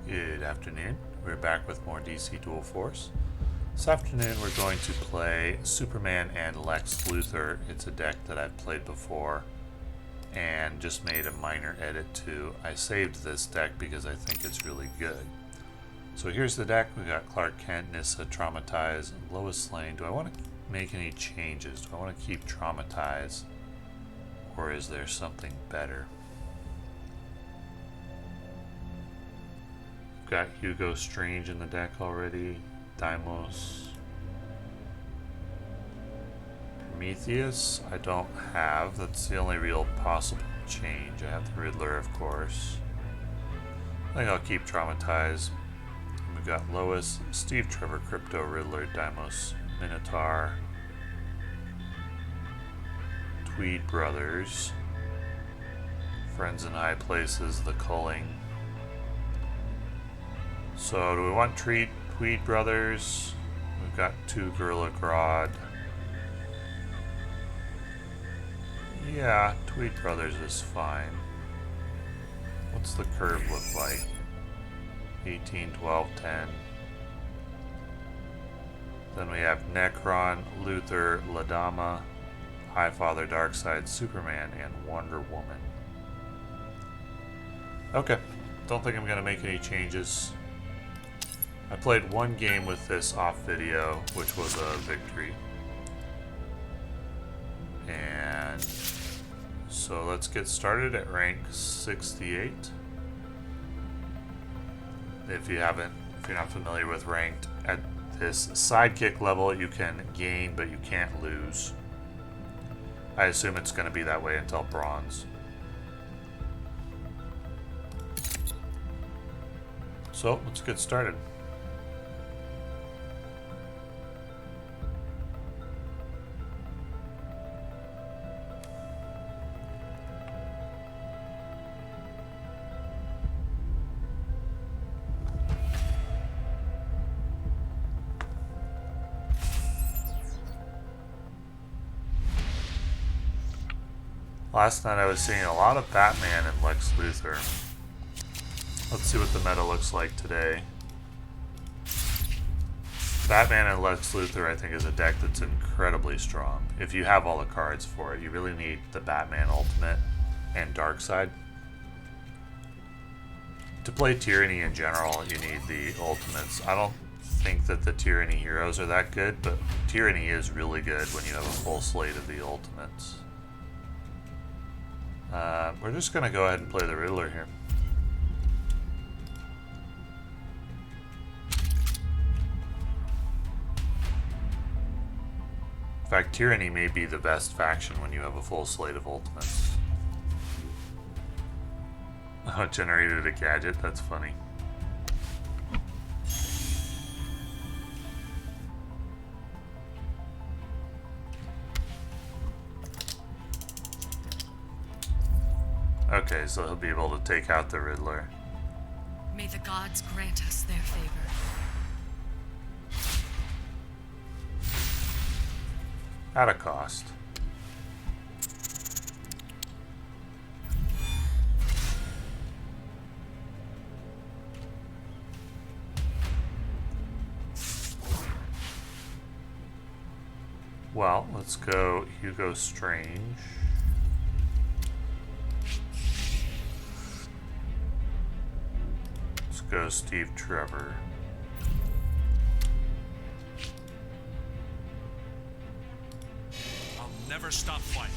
Good afternoon. We're back with more DC Dual Force. This afternoon we're going to play Superman and Lex Luthor. It's a deck that I've played before and just made a minor edit to. I saved this deck because I think it's really good. So here's the deck. We got Clark Kent, Nyssa, Traumatize, Lois Lane. Do I want to make any changes? Do I want to keep Traumatize, or is there something better? Got Hugo Strange in the deck already. Deimos. Prometheus, I don't have. That's the only real possible change. I have the Riddler, of course. I think I'll keep Traumatize. We've got Lois, Steve Trevor, Crypto, Riddler, Deimos, Minotaur, Tweed Brothers, Friends in High Places, The Culling. So do we want Tweed Brothers? We've got 2 Gorilla Grodd. Yeah, Tweed Brothers is fine. What's the curve look like? 18, 12, 10. Then we have Necron, Luthor, Ladama, Highfather, Darkseid, Superman, and Wonder Woman. Okay, don't think I'm going to make any changes. I played one game with this off video, which was a victory. And so let's get started at rank 68. If you're not familiar with ranked, at this sidekick level you can gain, but you can't lose. I assume it's going to be that way until bronze. So let's get started. Last night I was seeing a lot of Batman and Lex Luthor. Let's see what the meta looks like today. Batman and Lex Luthor, I think, is a deck that's incredibly strong. If you have all the cards for it, you really need the Batman Ultimate and Darkseid. To play Tyranny in general, you need the Ultimates. I don't think that the Tyranny heroes are that good, but Tyranny is really good when you have a full slate of the Ultimates. We're just going to go ahead and play the Riddler here. In fact, Tyranny may be the best faction when you have a full slate of Ultimates. Oh, it generated a gadget? That's funny. Okay, so he'll be able to take out the Riddler. May the gods grant us their favor. At a cost. Well, let's go Hugo Strange. Go Steve Trevor. I'll never stop fighting.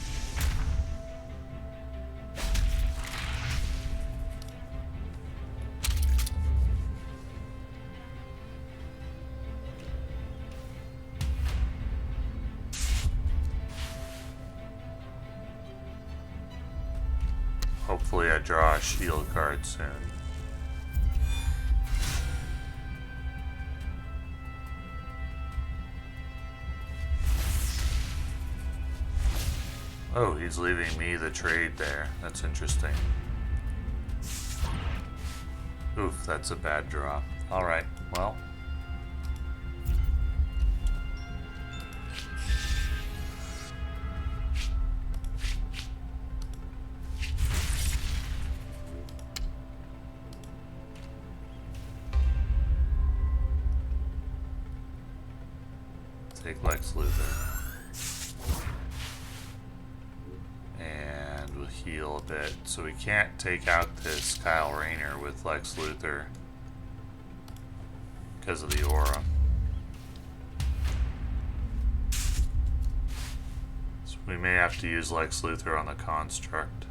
Hopefully I draw a shield card soon. Oh, he's leaving me the trade there. That's interesting. Oof, that's a bad draw. Alright, well. Take Lex Luthor. And we'll heal a bit. So we can't take out this Kyle Rayner with Lex Luthor because of the aura. So we may have to use Lex Luthor on the construct.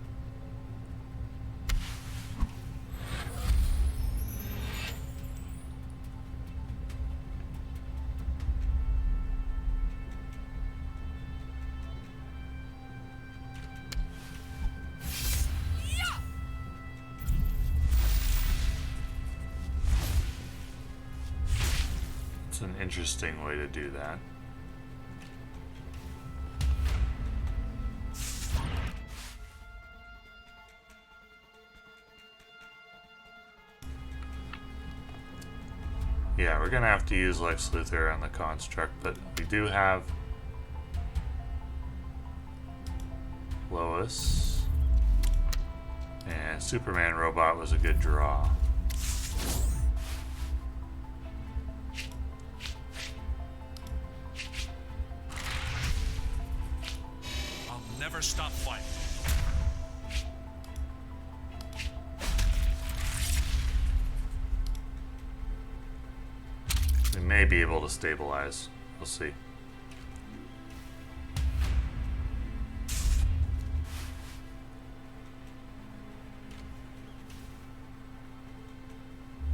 An interesting way to do that. Yeah, we're gonna have to use Lex Luthor on the construct, but we do have Lois, and Superman Robot was a good draw. Never stop fighting. We may be able to stabilize. We'll see.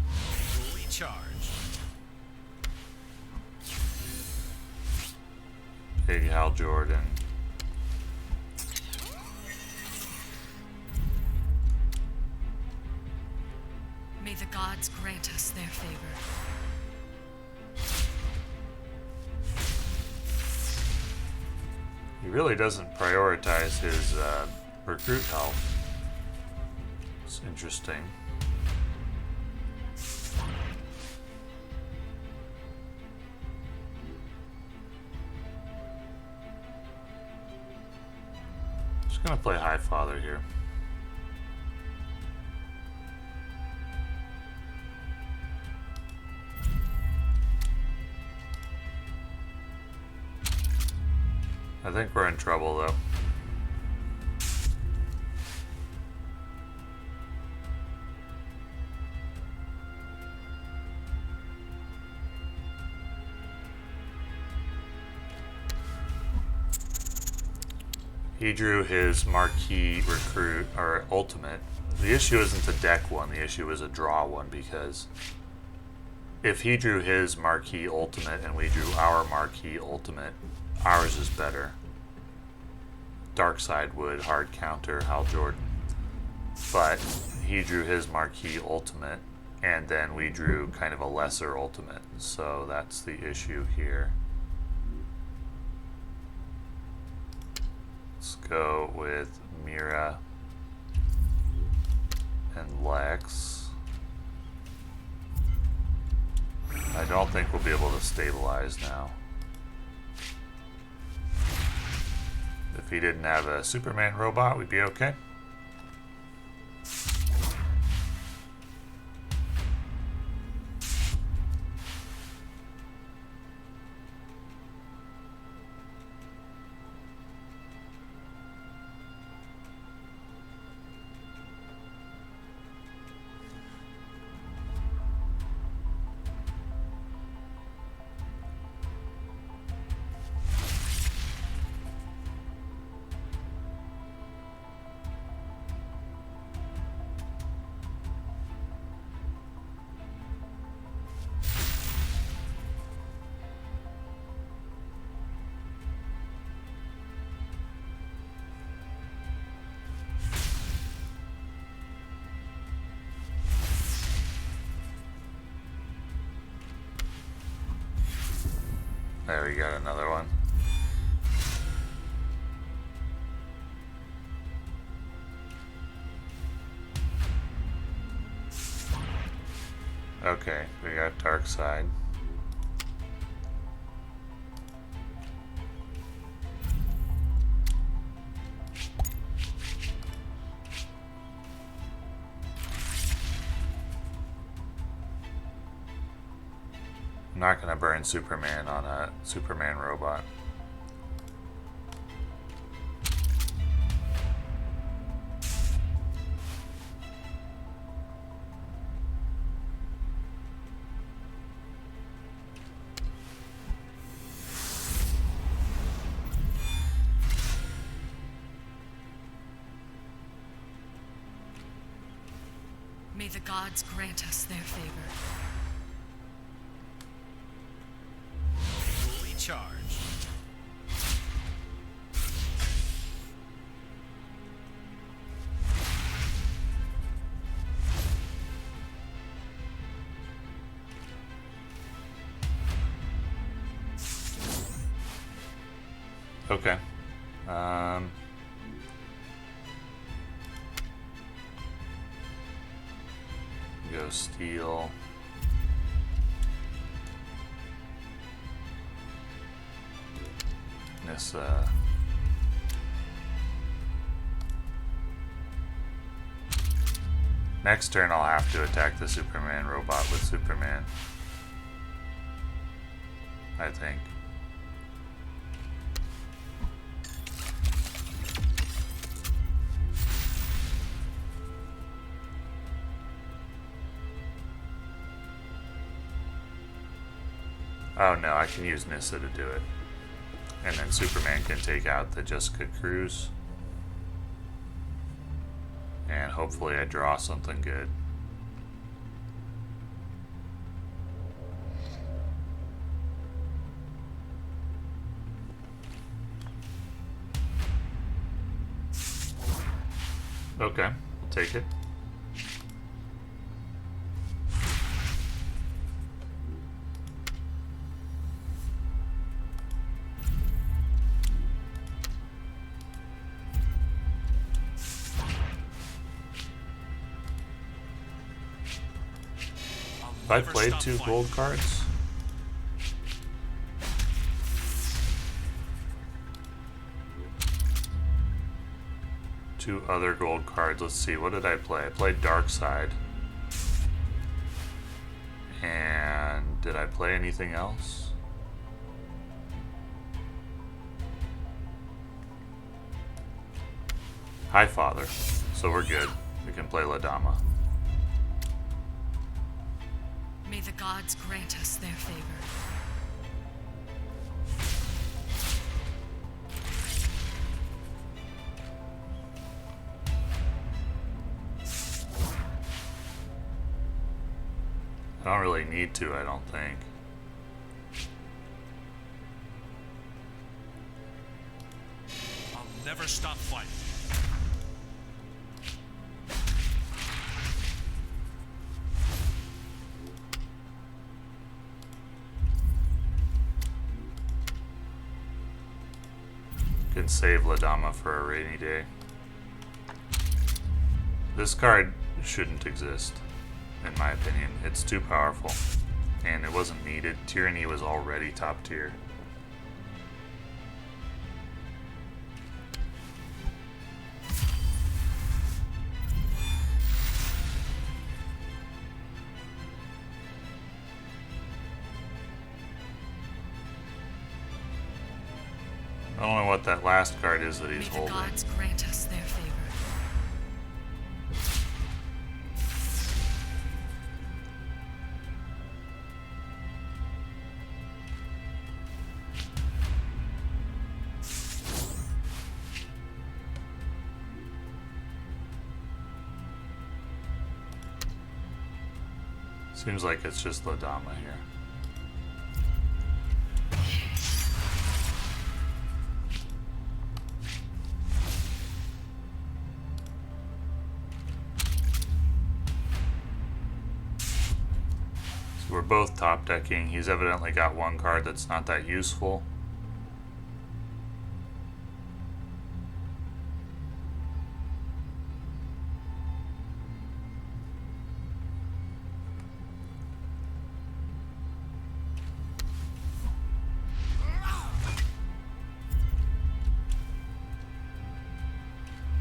Fully charged. Big Hal Jordan. May the gods grant us their favor. He really doesn't prioritize his recruit health. It's interesting. Just gonna play High Father here. I think we're in trouble though. He drew his marquee recruit, or ultimate. The issue isn't a deck one, the issue is a draw one, because if he drew his marquee ultimate and we drew our marquee ultimate, ours is better. Darkseid would hard counter Hal Jordan. But he drew his marquee ultimate, and then we drew kind of a lesser ultimate. So that's the issue here. Let's go with Mira and Lex. I don't think we'll be able to stabilize now. If he didn't have a Superman robot, we'd be okay. There we got another one. Okay, we got Darkseid. I'm not going to burn Superman on a Superman robot. May the gods grant us their favor. Fully charged. Okay. Go steel. This next turn I'll have to attack the Superman robot with Superman, I think. Oh no, I can use Nissa to do it. And then Superman can take out the Jessica Cruz. And hopefully I draw something good. Okay, I'll take it. Have I played two gold cards? Two other gold cards. Let's see, what did I play? I played Dark Side. And did I play anything else? Hi, Father. So we're good. We can play La Dama. May the gods grant us their favor. I don't really need to, I don't think. I'll never stop fighting. Can save La Dama for a rainy day. This card shouldn't exist, in my opinion. It's too powerful, and it wasn't needed. Tyranny was already top tier. I don't know what that last card is that he's May the holding. gods grant us their favor. Seems like it's just La Dama here. So we're both top decking. He's evidently got one card that's not that useful.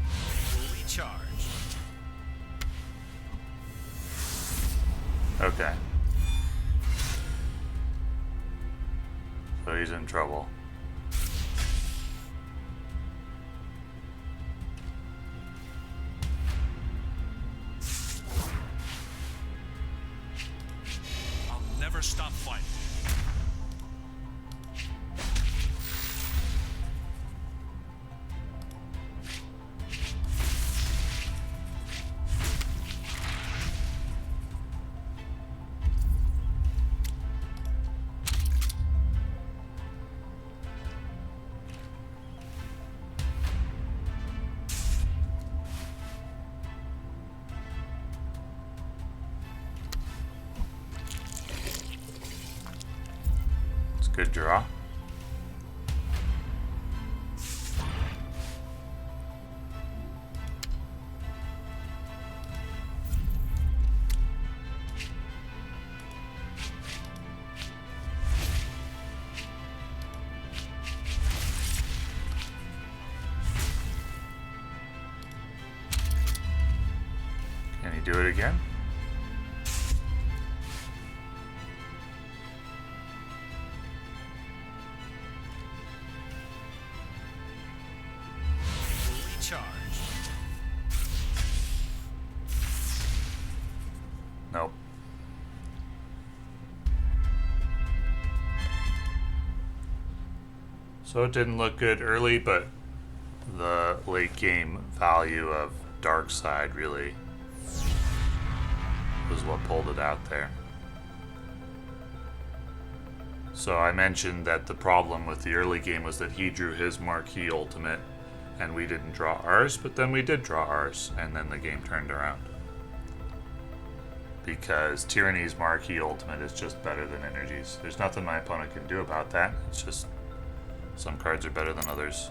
Fully charged. Okay. So he's in trouble. I'll never stop fighting. It's a good draw. Can he do it again? Fully charged. Nope. So it didn't look good early, but the late game value of Dark Side really was what pulled it out there. So I mentioned that the problem with the early game was that he drew his marquee ultimate and we didn't draw ours, but then we did draw ours, and then the game turned around. Because Tyranny's marquee ultimate is just better than Energy's. There's nothing my opponent can do about that. It's just some cards are better than others.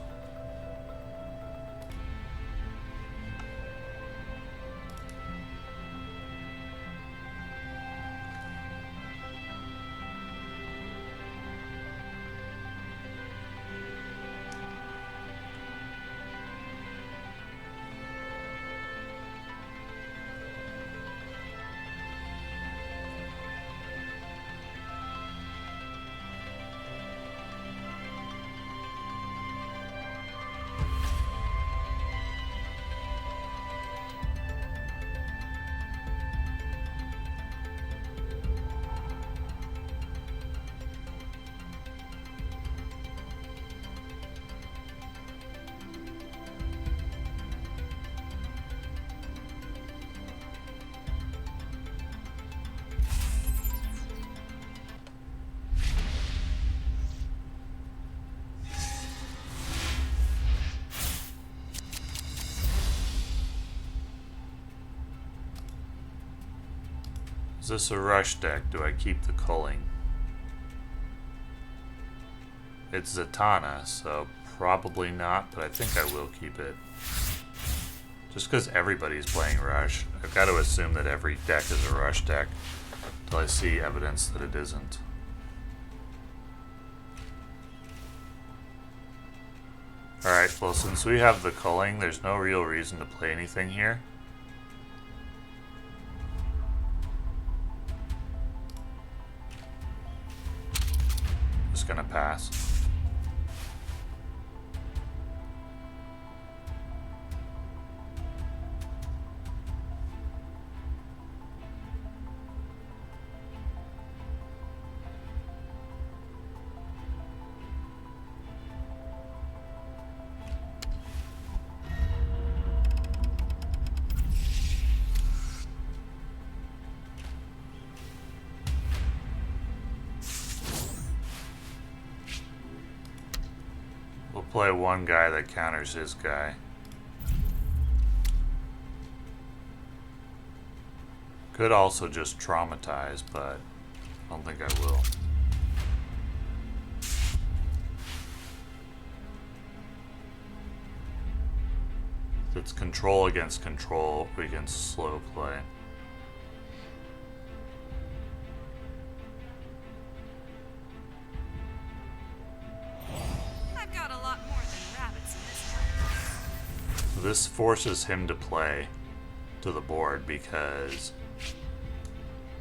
Is this a rush deck? Do I keep the culling? It's Zatanna, so probably not, but I think I will keep it. Just because everybody's playing rush, I've got to assume that every deck is a rush deck until I see evidence that it isn't. Alright, well since we have the culling, there's no real reason to play anything here. Just gonna pass. We'll play one guy that counters his guy. Could also just traumatize, but I don't think I will. If it's control against control, we can slow play. I've got a lot more than rabbits in this house. This forces him to play to the board because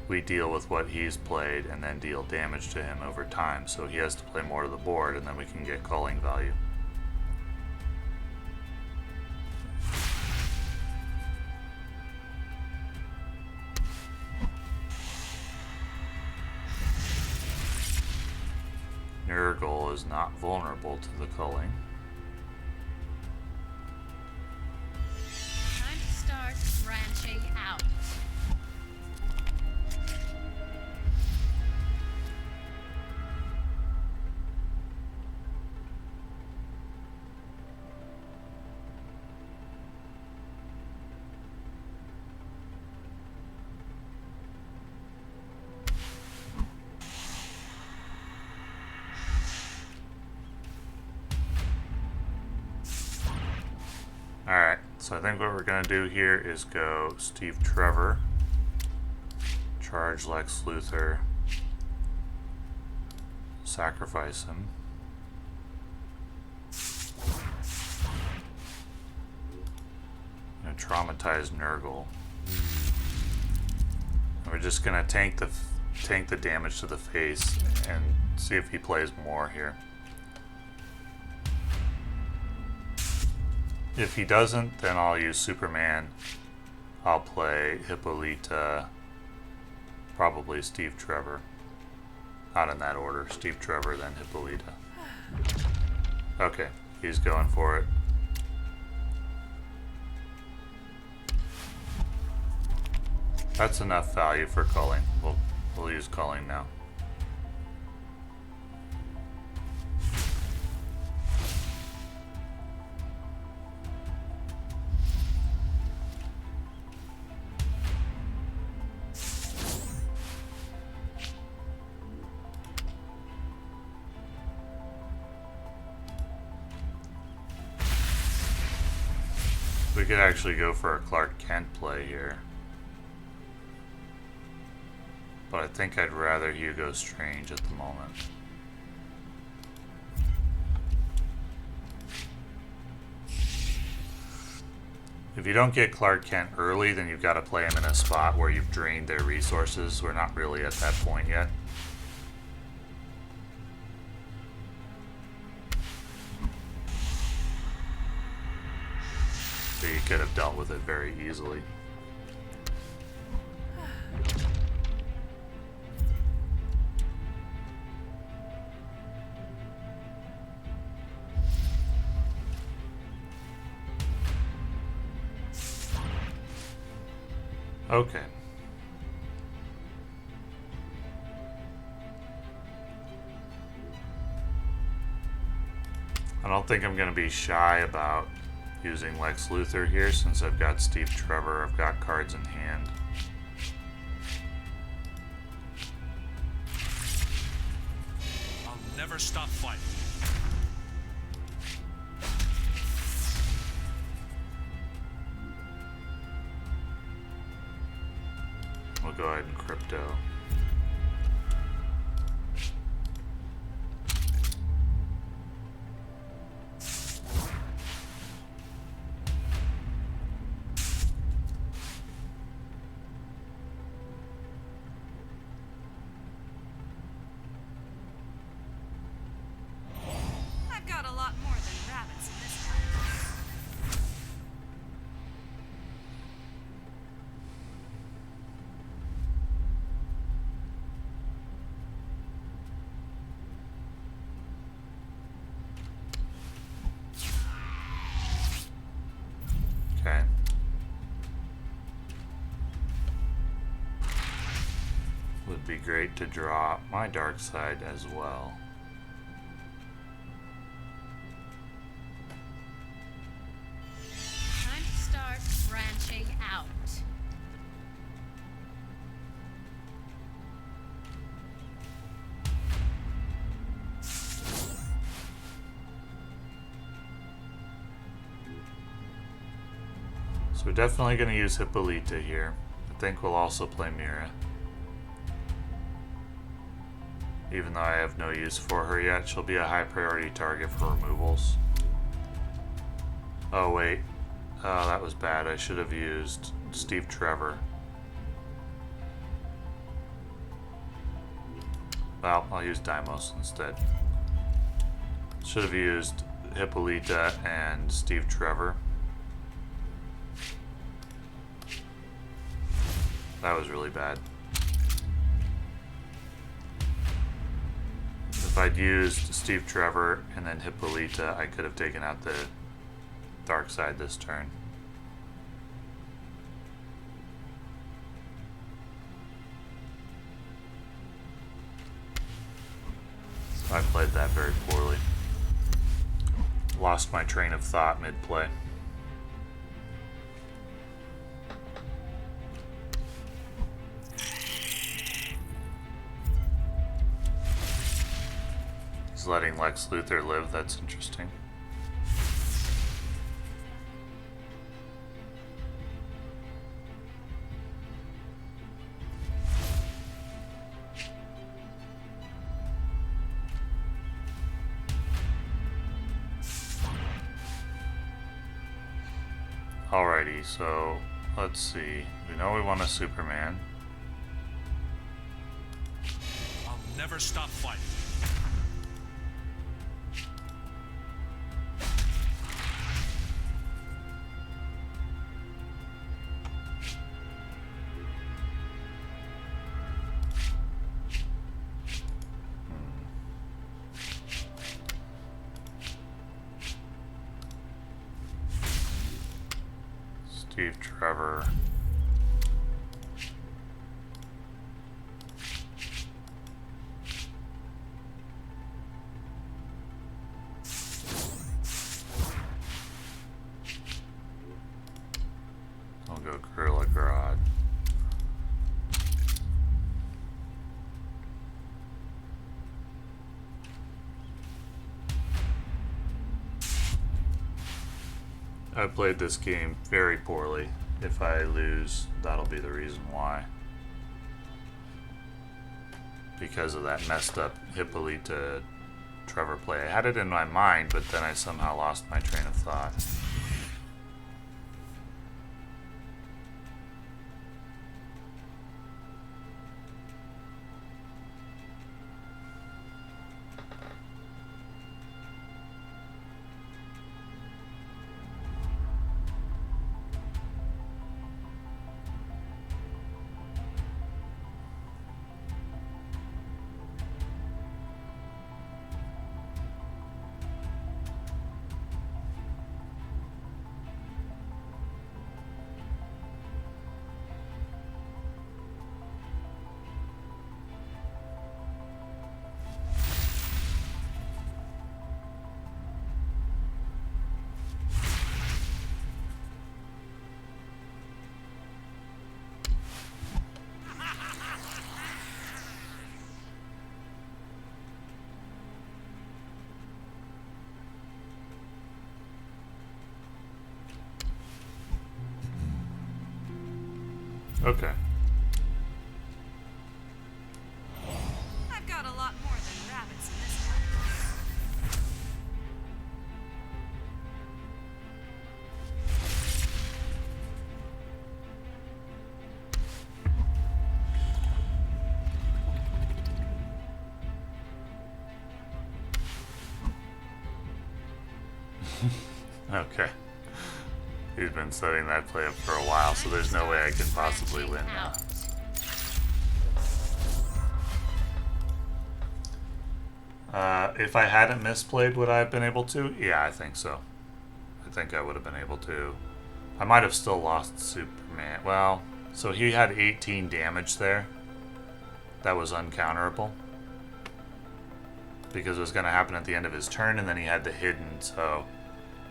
we deal with what he's played and then deal damage to him over time. So he has to play more of the board and then we can get culling value. Nurgle is not vulnerable to the culling. Time to start branching out. Alright, so I think what we're going to do here is go Steve Trevor, charge Lex Luthor, sacrifice him. And traumatize Nurgle. And we're just going to tank the damage to the face and see if he plays more here. If he doesn't, then I'll use Superman. I'll play Hippolyta, probably Steve Trevor. Not in that order. Steve Trevor, then Hippolyta. Okay, he's going for it. That's enough value for culling. We'll use culling now. We could actually go for a Clark Kent play here. But I think I'd rather Hugo Strange at the moment. If you don't get Clark Kent early, then you've got to play him in a spot where you've drained their resources. We're not really at that point yet. So you could have dealt with it very easily. Okay. I don't think I'm going to be shy about using Lex Luthor here since I've got Steve Trevor, I've got cards in hand. I'll never stop fighting. We'll go ahead and crypto. I've got a lot more than rabbits in this one. Okay. Would be great to draw my dark side as well. Time to start branching out. So we're definitely going to use Hippolyta here. I think we'll also play Mira. Even though I have no use for her yet, she'll be a high priority target for removals. Oh wait, oh that was bad. I should have used Steve Trevor. Well, I'll use Deimos instead. Should have used Hippolyta and Steve Trevor. That was really bad. If I'd used Steve Trevor and then Hippolyta, I could have taken out the dark side this turn. So I played that very poorly. Lost my train of thought mid-play. He's letting Lex Luthor live, that's interesting. Alrighty, so let's see. We know we want a Superman. I'll never stop fighting. Steve Trevor. I'll go Gorilla Grodd. I played this game very poorly. If I lose, that'll be the reason why. Because of that messed up Hippolyta Trevor play. I had it in my mind, but then I somehow lost my train of thought. Okay. I've got a lot more than rabbits in this one. Okay. He's been setting that play up for a while, so there's no way I can possibly win now. If I hadn't misplayed, would I have been able to? Yeah, I think so. I think I would have been able to. I might have still lost Superman. Well, so he had 18 damage there. That was uncounterable. Because it was going to happen at the end of his turn, and then he had the hidden, so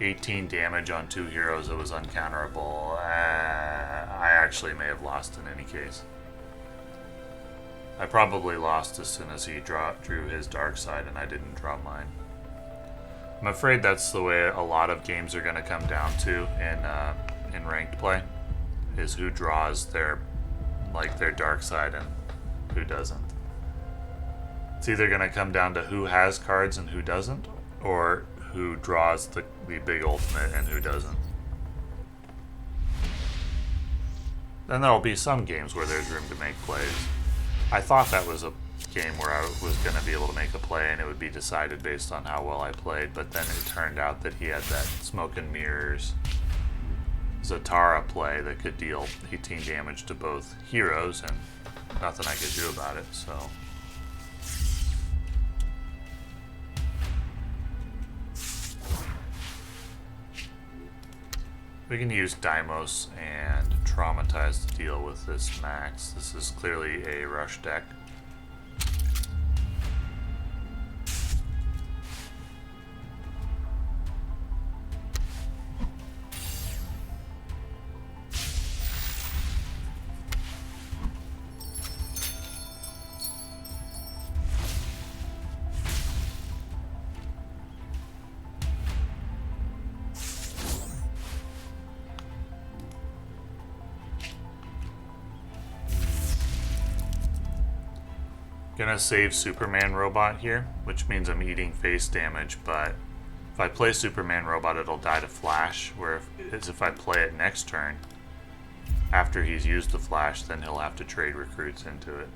18 damage on 2 heroes, it was uncounterable. I actually may have lost in any case. I probably lost as soon as he drew his dark side and I didn't draw mine. I'm afraid that's the way a lot of games are going to come down to in ranked play, is who draws their dark side and who doesn't. It's either going to come down to who has cards and who doesn't, or who draws the big ultimate and who doesn't. Then there'll be some games where there's room to make plays. I thought that was a game where I was going to be able to make a play and it would be decided based on how well I played, but then it turned out that he had that Smoke and Mirrors Zatara play that could deal 18 damage to both heroes, and nothing I could do about it, so... We can use Deimos and Traumatize to deal with this max. This is clearly a rush deck. Gonna save Superman Robot here, which means I'm eating face damage, but if I play Superman Robot, it'll die to Flash, whereas if I play it next turn, after he's used the Flash, then he'll have to trade recruits into it.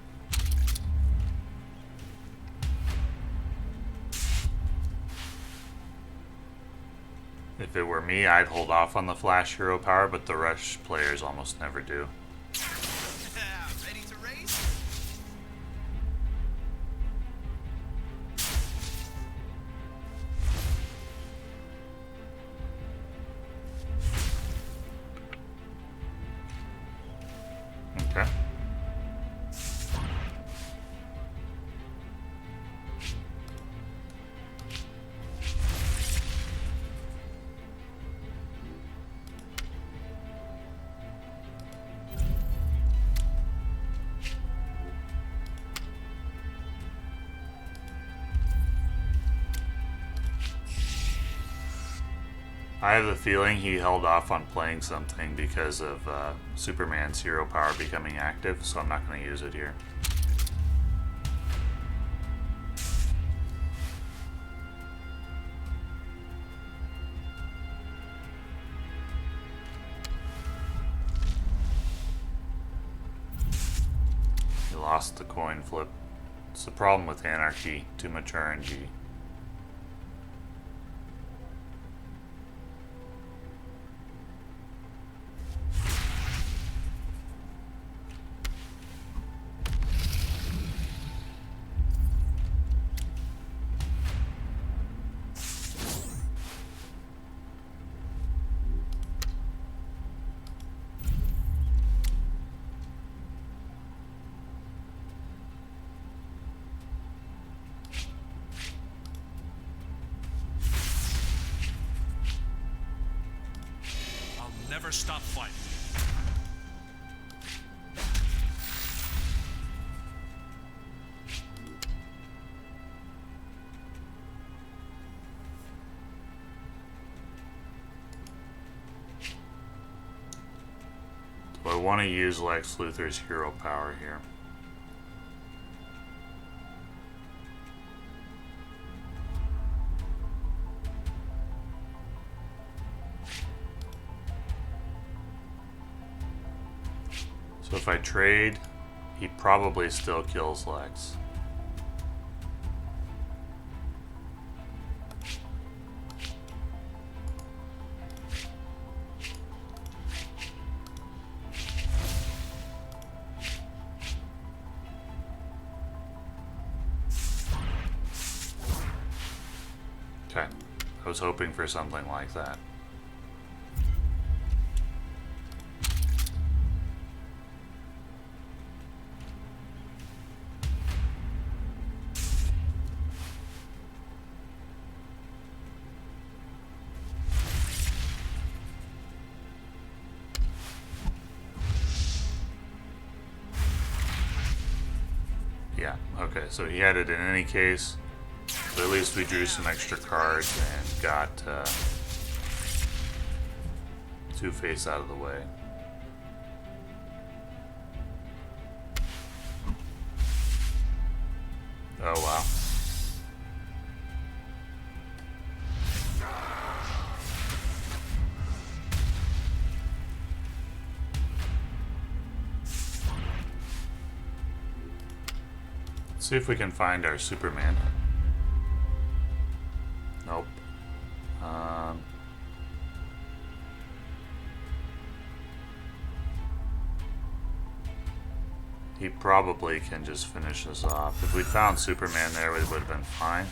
If it were me, I'd hold off on the Flash hero power, but the Rush players almost never do. Ready to race? Okay. I have a feeling he held off on playing something because of Superman's hero power becoming active, so I'm not going to use it here. He lost the coin flip. It's the problem with Anarchy, too much RNG. Never stop fighting. Do I want to use Lex Luthor's hero power here? So if I trade, he probably still kills Lex. Okay, I was hoping for something like that. Yeah, okay, so he had it in any case. But at least we drew some extra cards and got Two-Face out of the way. Oh wow. See if we can find our Superman. Nope. He probably can just finish us off. If we found Superman there, we would have been fine.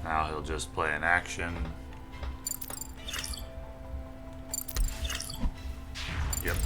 Now he'll just play an action. Yep.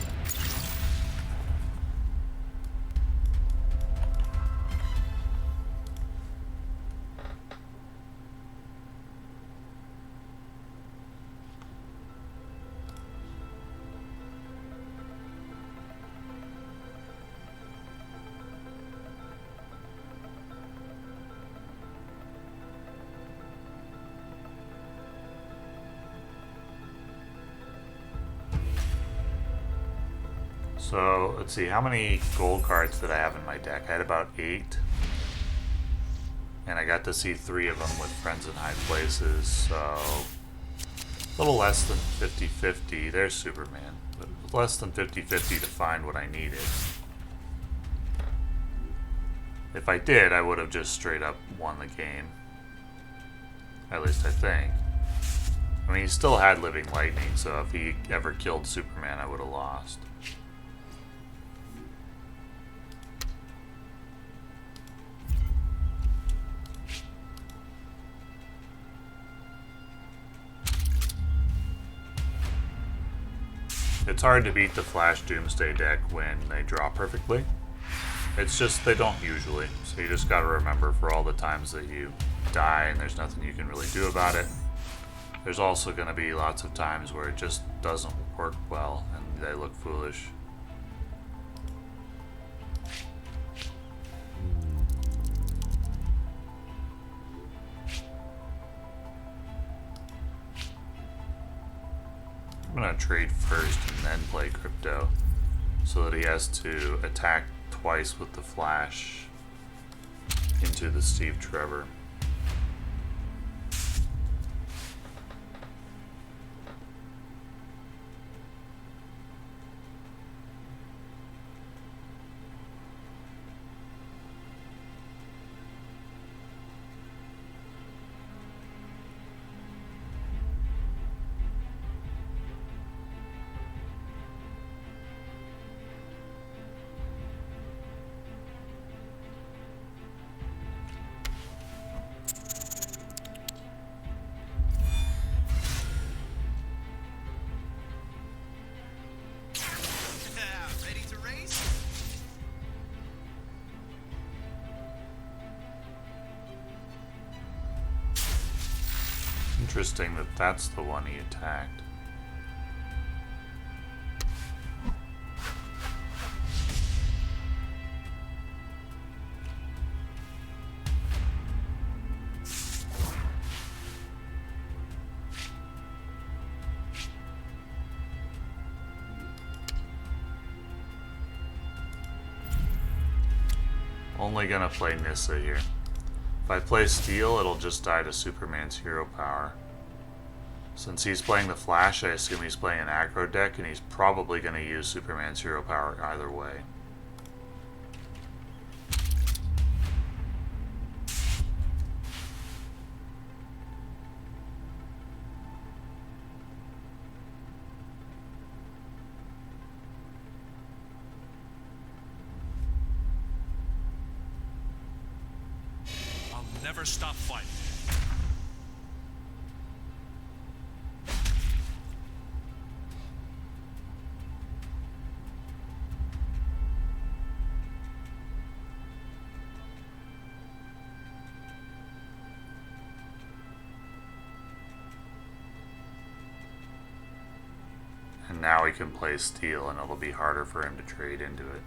So, let's see, how many gold cards did I have in my deck? I had about 8. And I got to see 3 of them with friends in high places, so... a little less than 50-50. There's Superman. But less than 50-50 to find what I needed. If I did, I would have just straight up won the game. At least I think. I mean, he still had Living Lightning, so if he ever killed Superman, I would have lost. It's hard to beat the Flash Doomsday deck when they draw perfectly. It's just they don't usually. So you just gotta remember for all the times that you die and there's nothing you can really do about it. There's also gonna be lots of times where it just doesn't work well and they look foolish. I'm gonna trade first and then play Crypto so that he has to attack twice with the Flash into the Steve Trevor. Ready to race? Interesting that that's the one he attacked. Only gonna play Nissa here. If I play Steel, it'll just die to Superman's hero power. Since he's playing the Flash, I assume he's playing an aggro deck, and he's probably gonna use Superman's hero power either way. I'll never stop fighting. And now he can play Steel, and it'll be harder for him to trade into it.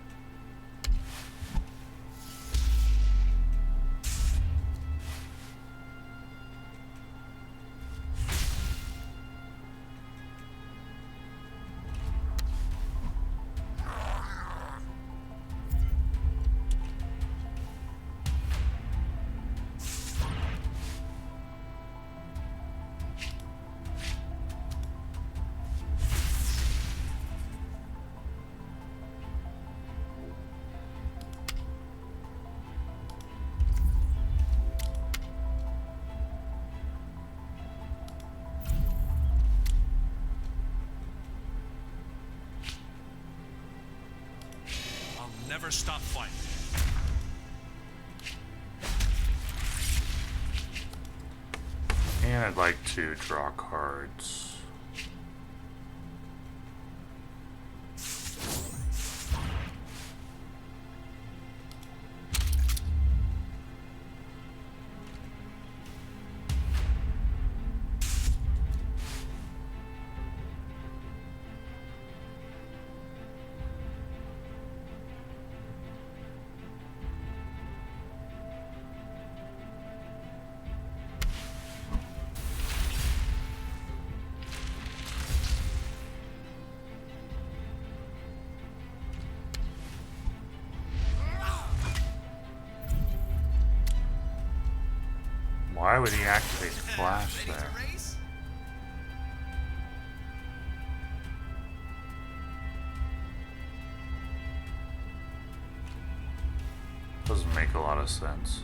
never stop fighting. And I'd like to draw cards. Why would he activate Flash Ready there? to race? Doesn't make a lot of sense.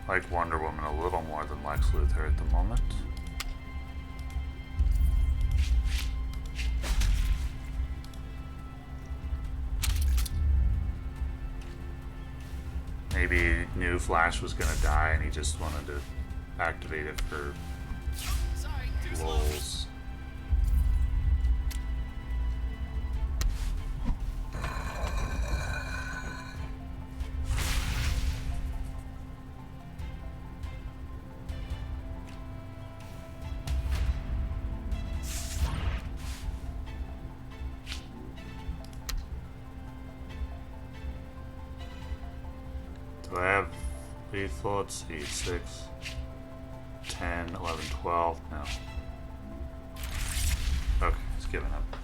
Like Wonder Woman a little more than Lex Luthor at the moment. Maybe he knew Flash was gonna die and he just wanted to activate it for Sorry, too slow. lulz. Do I have lethal? Let's see, 6, 10, 11, 12. No. Okay, it's giving up.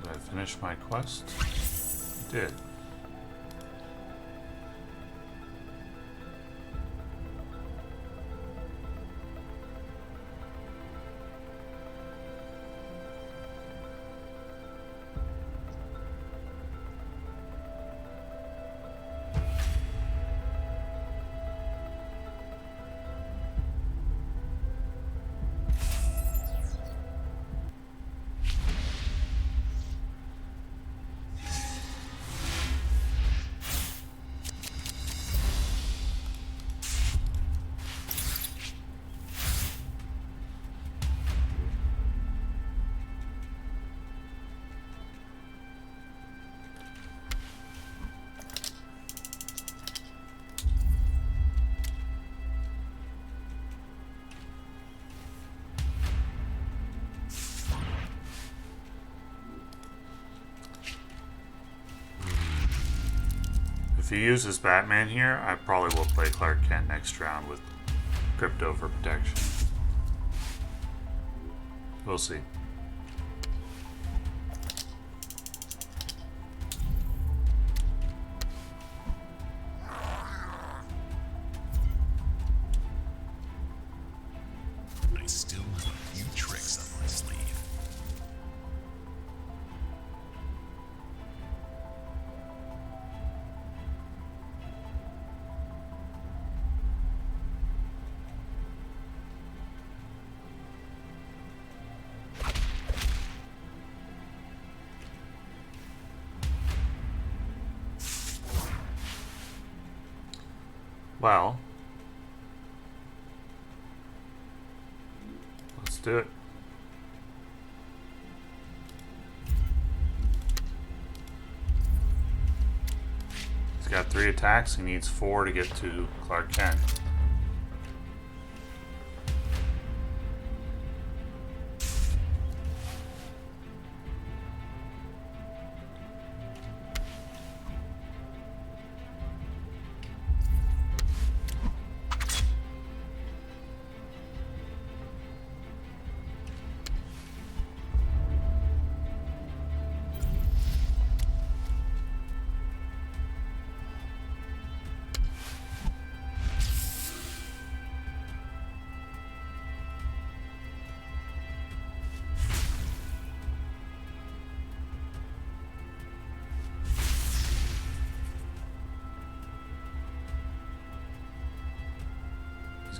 Did I finish my quest? I did. If he uses Batman here, I probably will play Clark Kent next round with Crypto for protection. We'll see. I still have a few tricks up my sleeve. Well, let's do it. He's got 3 attacks. He needs 4 to get to Clark Kent.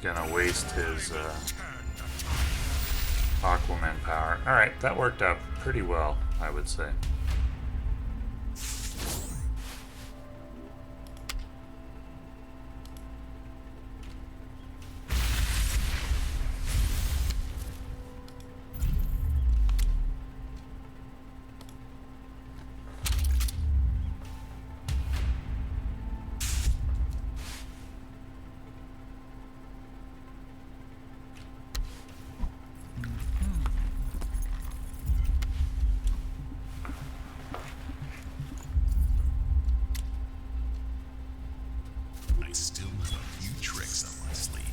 He's gonna waste his Aquaman power. Alright, that worked out pretty well, I would say. I still have a few tricks up my sleeve.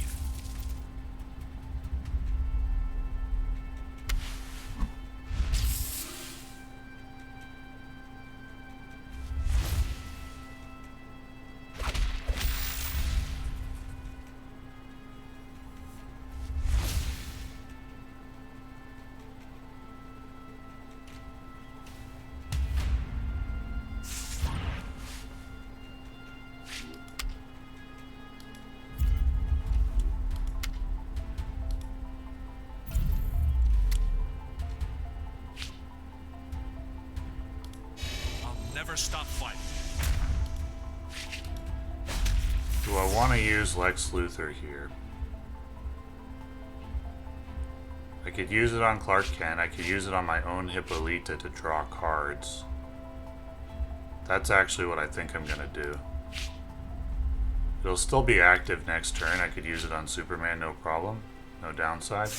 Never stop fighting. Do I want to use Lex Luthor here? I could use it on Clark Kent. I could use it on my own Hippolyta to draw cards. That's actually what I think I'm going to do. It'll still be active next turn. I could use it on Superman, no problem. No downside.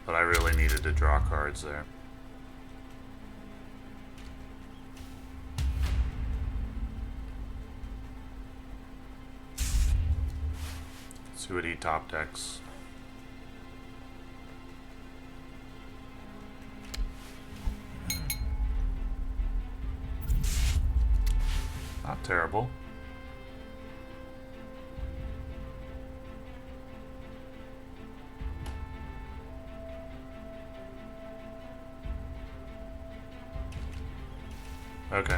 But I really needed to draw cards there. See what he top decks. Not terrible. Okay.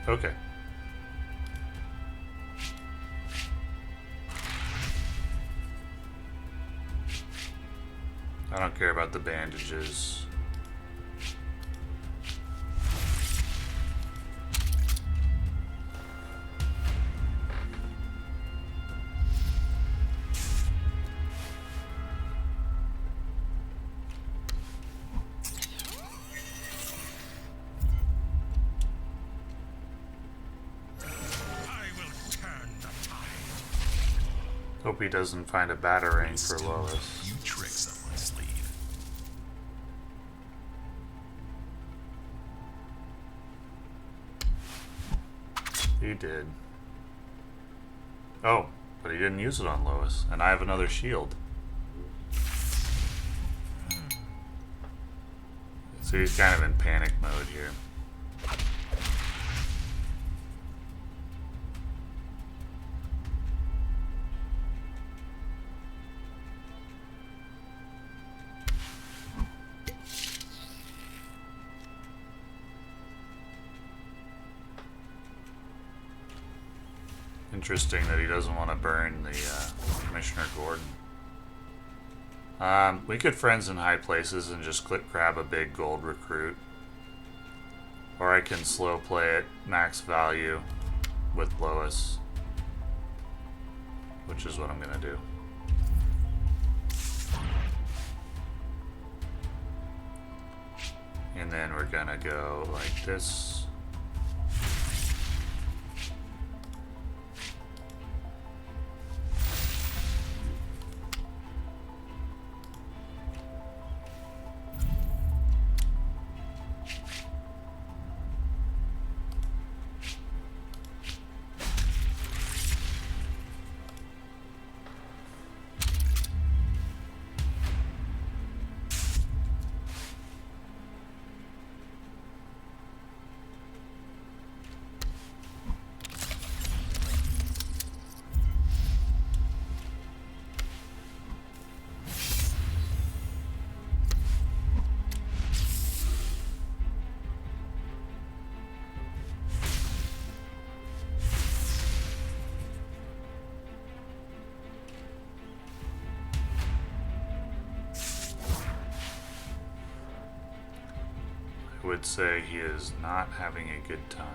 Okay. I don't care about the bandages. Hope he doesn't find a batarang for Still have a Lois. few tricks up my sleeve. He did. Oh, but he didn't use it on Lois, and I have another shield. So he's kind of in panic mode here. Interesting that he doesn't want to burn the Commissioner Gordon. We could friends in high places and just click grab a big gold recruit. Or I can slow play it max value with Lois. Which is what I'm going to do. And then we're going to go like this. I would say he is not having a good time.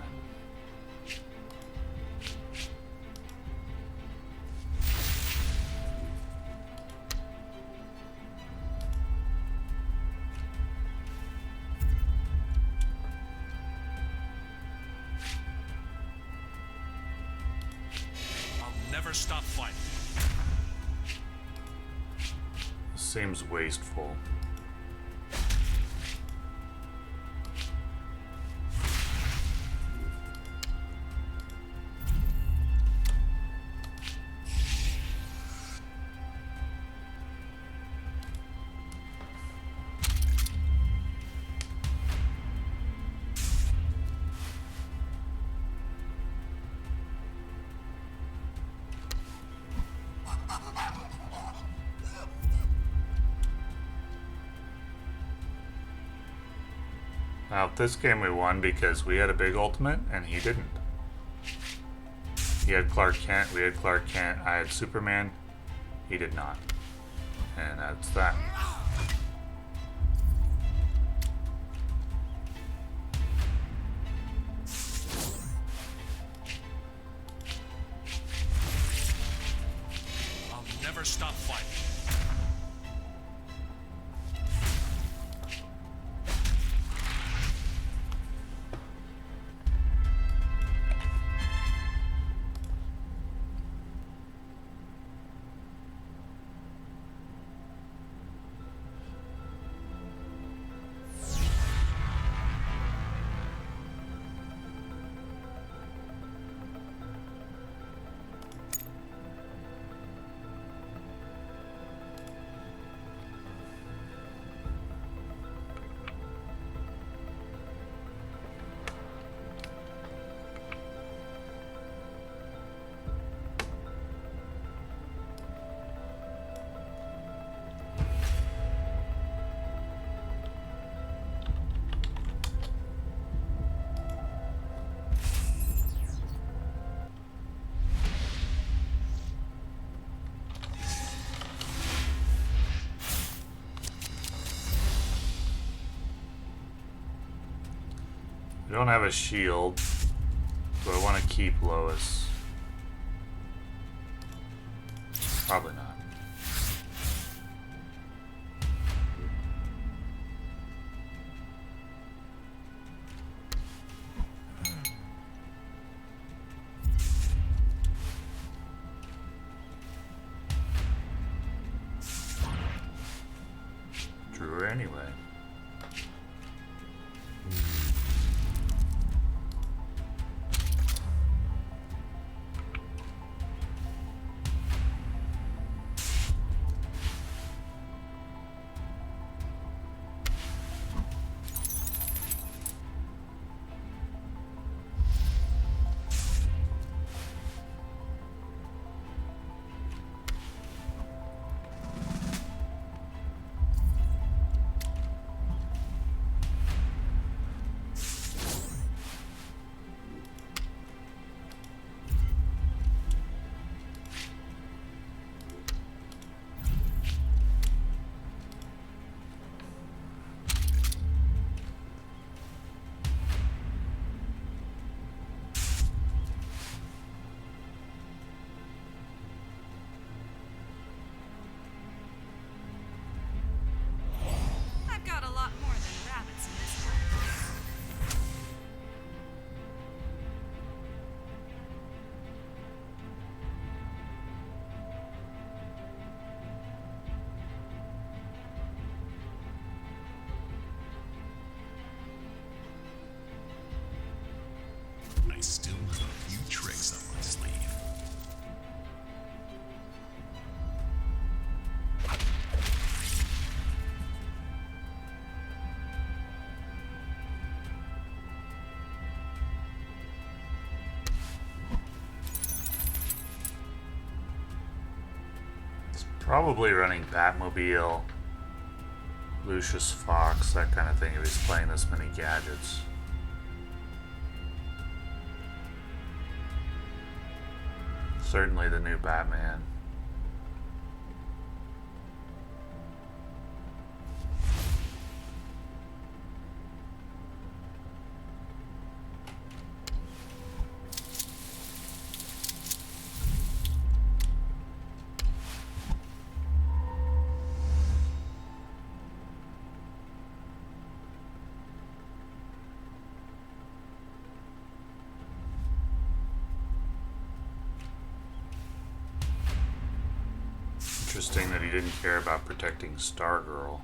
I'll never stop fighting. Seems wasteful. Now, this game we won because we had a big ultimate and he didn't. He had Clark Kent, we had Clark Kent, I had Superman, he did not. And that's that. I'll never stop fighting. We don't have a shield, so I want to keep Lois. Probably not. Drew her anyway. I've got a lot more than rabbits in this life. I still have a few tricks up my sleeve. Probably running Batmobile, Lucius Fox, that kind of thing if he's playing this many gadgets. Certainly the new Batman. Interesting that he didn't care about protecting Stargirl.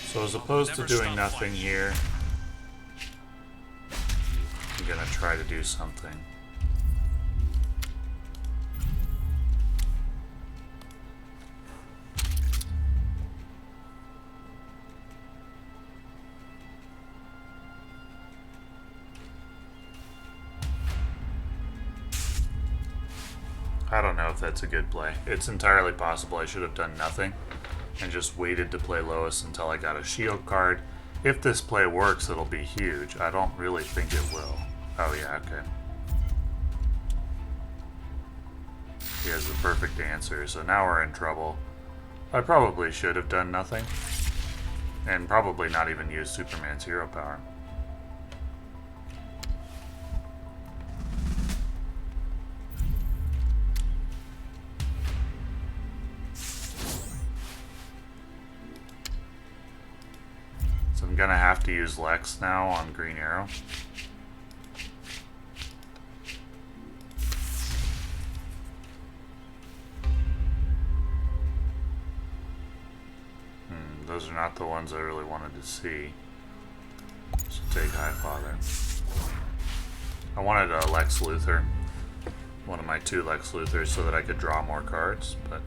So as opposed to doing nothing here, I'm gonna try to do something. I don't know if that's a good play. It's entirely possible I should have done nothing and just waited to play Lois until I got a shield card. If this play works, it'll be huge. I don't really think it will. Oh yeah, okay. He has the perfect answer, so now we're in trouble. I probably should have done nothing. And probably not even used Superman's hero power. I'm gonna have to use Lex now on Green Arrow. Those are not the ones I really wanted to see. So take Highfather. I wanted a Lex Luthor. One of my 2 Lex Luthors so that I could draw more cards, but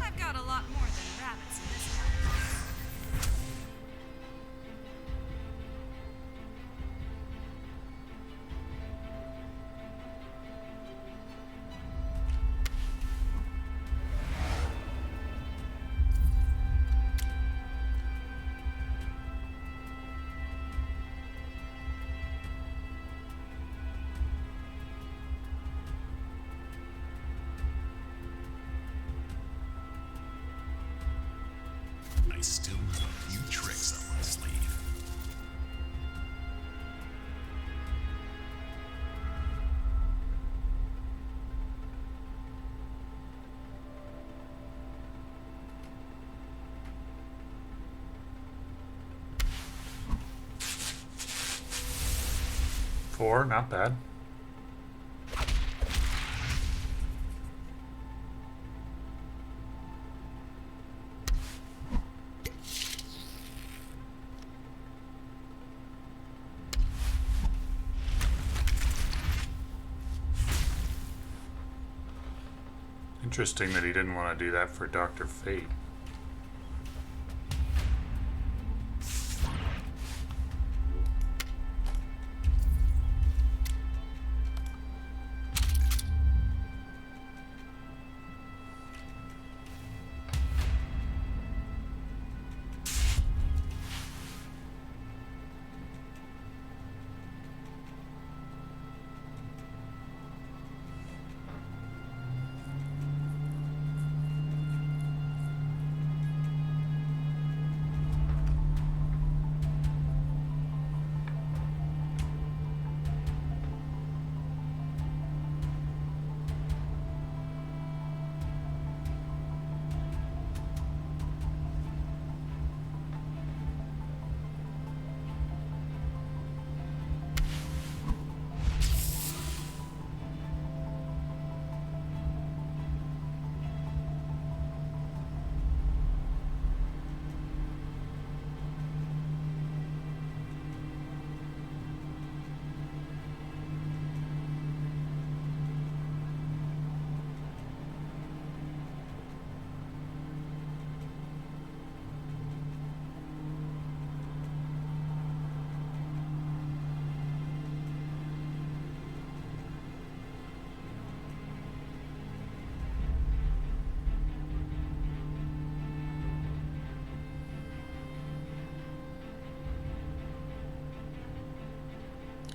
I've got a lot more than rabbits in this one. I still have a few tricks up my sleeve. four, not bad. Interesting that he didn't want to do that for Dr. Fate.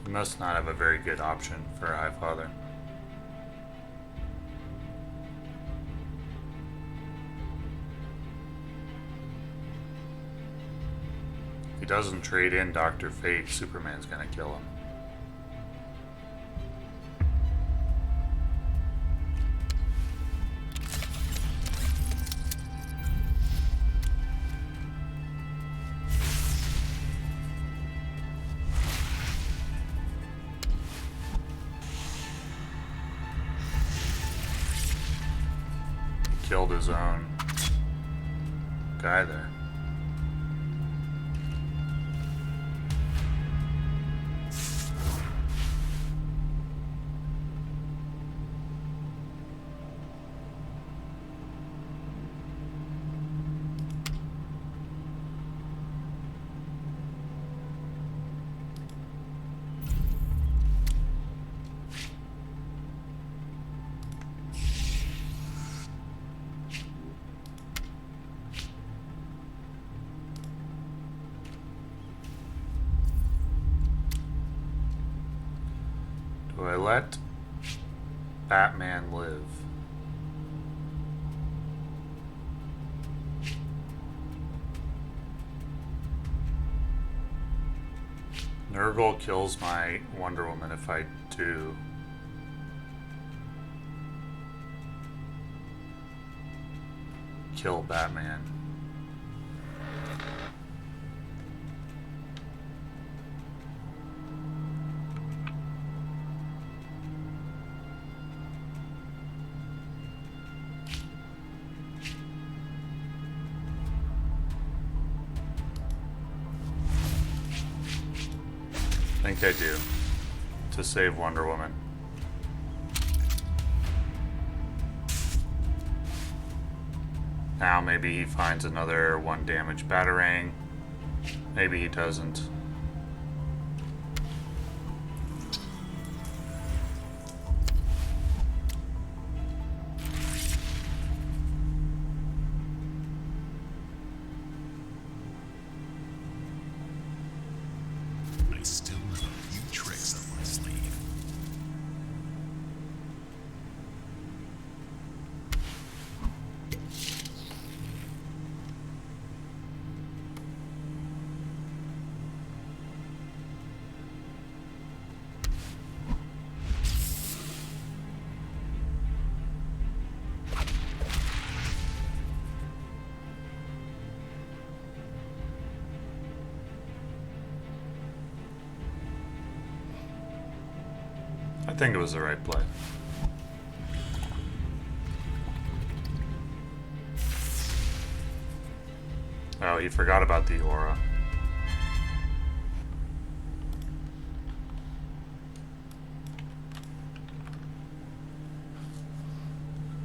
He must not have a very good option for Highfather. If he doesn't trade in Dr. Fate, Superman's gonna kill him. killed his own guy there. Do I let Batman live? Nurgle kills my Wonder Woman if I do. Kill Batman. I think I do, to save Wonder Woman. Now maybe he finds another 1 damage Batarang. Maybe he doesn't. I still have a few tricks up my sleeve. I think it was the right play. Oh, he forgot about the aura.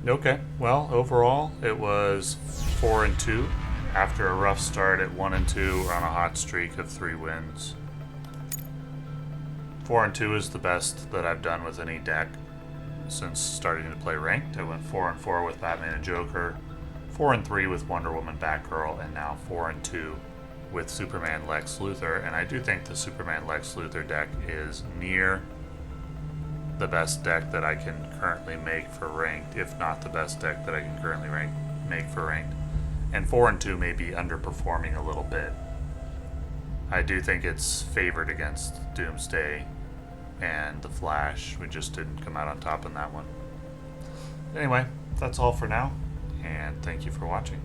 Okay, well, overall, it was 4 and 2. After a rough start at 1 and 2, we're on a hot streak of 3 wins. 4 and 2 is the best that I've done with any deck since starting to play ranked. I went 4 and 4 with Batman and Joker, 4 and 3 with Wonder Woman, Batgirl, and now 4 and 2 with Superman, Lex Luthor. And I do think the Superman, Lex Luthor deck is near the best deck that I can currently make for ranked, if not the best deck that I can currently make for ranked. And 4 and 2 may be underperforming a little bit. I do think it's favored against Doomsday and the Flash. We just didn't come out on top in that one. Anyway, that's all for now, and thank you for watching.